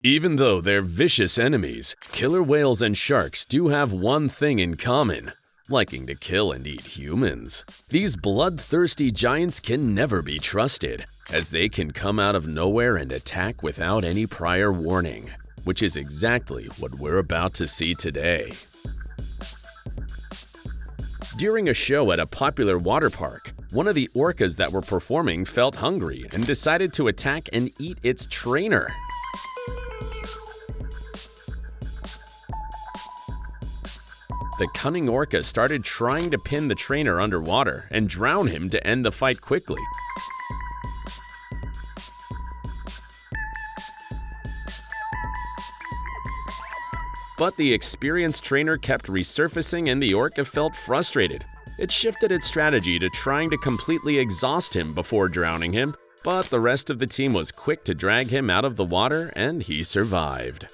Even though they're vicious enemies, killer whales and sharks do have one thing in common: liking to kill and eat humans. These bloodthirsty giants can never be trusted, as they can come out of nowhere and attack without any prior warning, which is exactly what we're about to see today. During a show at a popular water park, one of the orcas that were performing felt hungry and decided to attack and eat its trainer. The cunning orca started trying to pin the trainer underwater and drown him to end the fight quickly. But the experienced trainer kept resurfacing and the orca felt frustrated. It shifted its strategy to trying to completely exhaust him before drowning him, but the rest of the team was quick to drag him out of the water and he survived.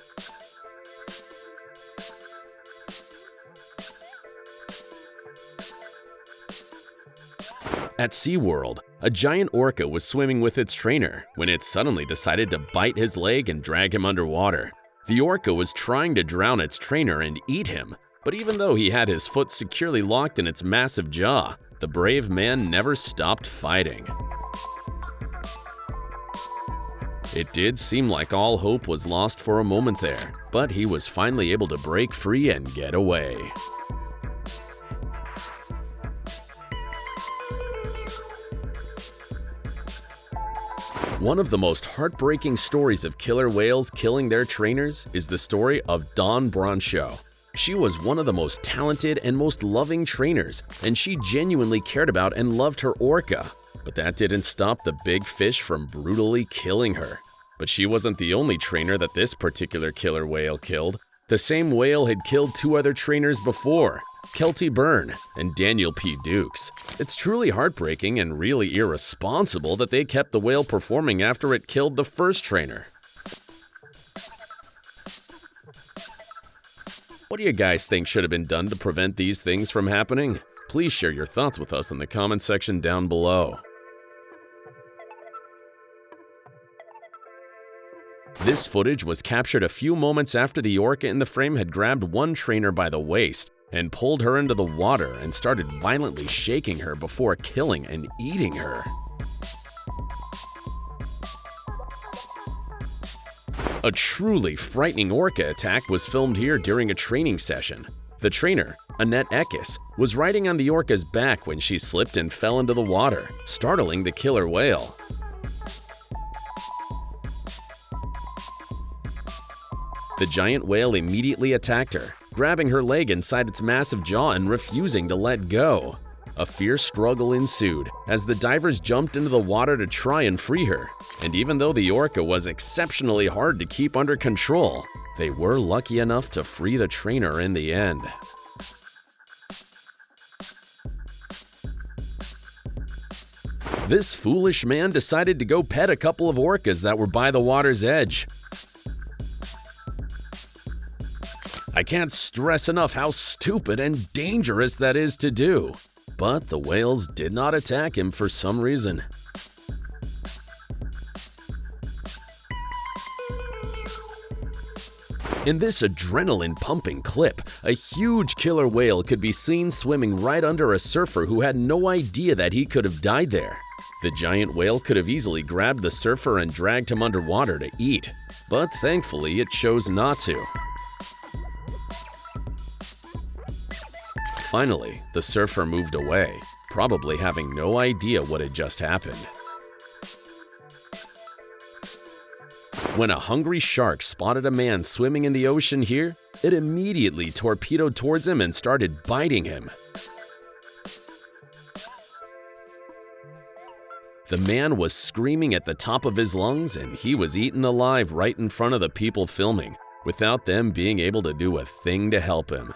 At SeaWorld, a giant orca was swimming with its trainer when it suddenly decided to bite his leg and drag him underwater. The orca was trying to drown its trainer and eat him, but even though he had his foot securely locked in its massive jaw, the brave man never stopped fighting. It did seem like all hope was lost for a moment there, but he was finally able to break free and get away. One of the most heartbreaking stories of killer whales killing their trainers is the story of Dawn Bronshaw. She was one of the most talented and most loving trainers, and she genuinely cared about and loved her orca. But that didn't stop the big fish from brutally killing her. But she wasn't the only trainer that this particular killer whale killed. The same whale had killed two other trainers before, Kelty Byrne and Daniel P. Dukes. It's truly heartbreaking and really irresponsible that they kept the whale performing after it killed the first trainer. What do you guys think should have been done to prevent these things from happening? Please share your thoughts with us in the comment section down below. This footage was captured a few moments after the orca in the frame had grabbed one trainer by the waist and pulled her into the water and started violently shaking her before killing and eating her. A truly frightening orca attack was filmed here during a training session. The trainer, Annette Eckes, was riding on the orca's back when she slipped and fell into the water, startling the killer whale. The giant whale immediately attacked her, grabbing her leg inside its massive jaw and refusing to let go. A fierce struggle ensued as the divers jumped into the water to try and free her, and even though the orca was exceptionally hard to keep under control, they were lucky enough to free the trainer in the end. This foolish man decided to go pet a couple of orcas that were by the water's edge. I can't stress enough how stupid and dangerous that is to do. But the whales did not attack him for some reason. In this adrenaline-pumping clip, a huge killer whale could be seen swimming right under a surfer who had no idea that he could have died there. The giant whale could have easily grabbed the surfer and dragged him underwater to eat, but thankfully it chose not to. Finally, the surfer moved away, probably having no idea what had just happened. When a hungry shark spotted a man swimming in the ocean here, it immediately torpedoed towards him and started biting him. The man was screaming at the top of his lungs, and he was eaten alive right in front of the people filming, without them being able to do a thing to help him.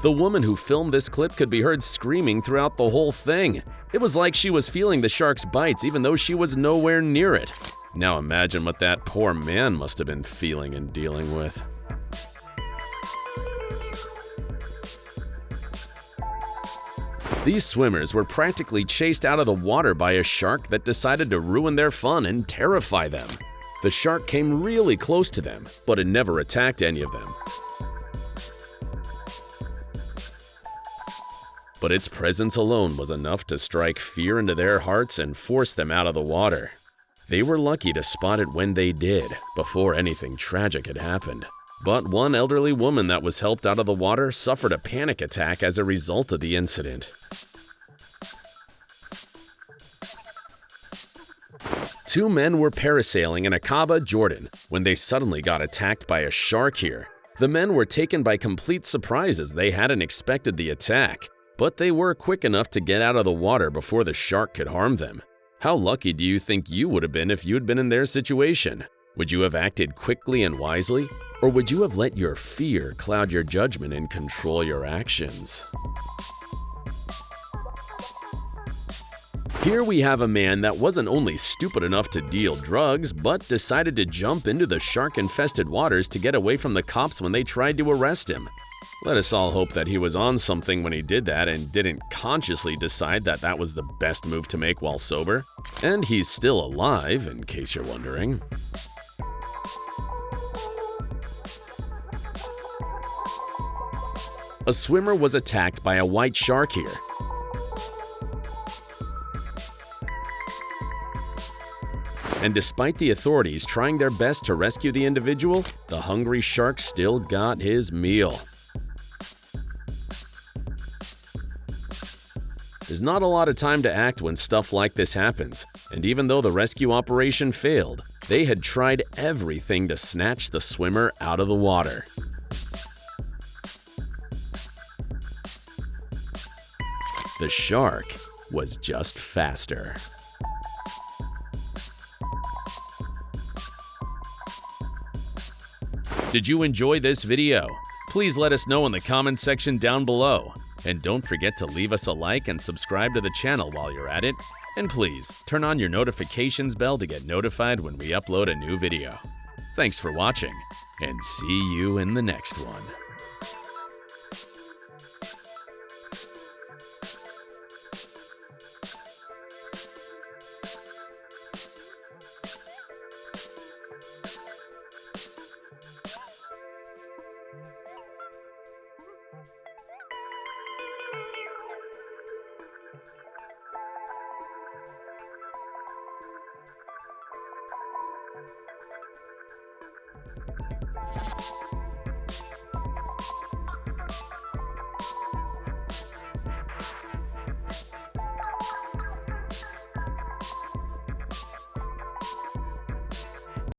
The woman who filmed this clip could be heard screaming throughout the whole thing. It was like she was feeling the shark's bites even though she was nowhere near it. Now imagine what that poor man must have been feeling and dealing with. These swimmers were practically chased out of the water by a shark that decided to ruin their fun and terrify them. The shark came really close to them, but it never attacked any of them. But its presence alone was enough to strike fear into their hearts and force them out of the water. They were lucky to spot it when they did, before anything tragic had happened. But one elderly woman that was helped out of the water suffered a panic attack as a result of the incident. Two men were parasailing in Aqaba, Jordan, when they suddenly got attacked by a shark here. The men were taken by complete surprise as they hadn't expected the attack, but they were quick enough to get out of the water before the shark could harm them. How lucky do you think you would have been if you had been in their situation? Would you have acted quickly and wisely? Or would you have let your fear cloud your judgment and control your actions? Here we have a man that wasn't only stupid enough to deal drugs, but decided to jump into the shark-infested waters to get away from the cops when they tried to arrest him. Let us all hope that he was on something when he did that and didn't consciously decide that that was the best move to make while sober. And he's still alive, in case you're wondering. A swimmer was attacked by a white shark here. And despite the authorities trying their best to rescue the individual, the hungry shark still got his meal. There's not a lot of time to act when stuff like this happens, and even though the rescue operation failed, they had tried everything to snatch the swimmer out of the water. The shark was just faster. Did you enjoy this video? Please let us know in the comments section down below. And don't forget to leave us a like and subscribe to the channel while you're at it. And please, turn on your notifications bell to get notified when we upload a new video. Thanks for watching, and see you in the next one.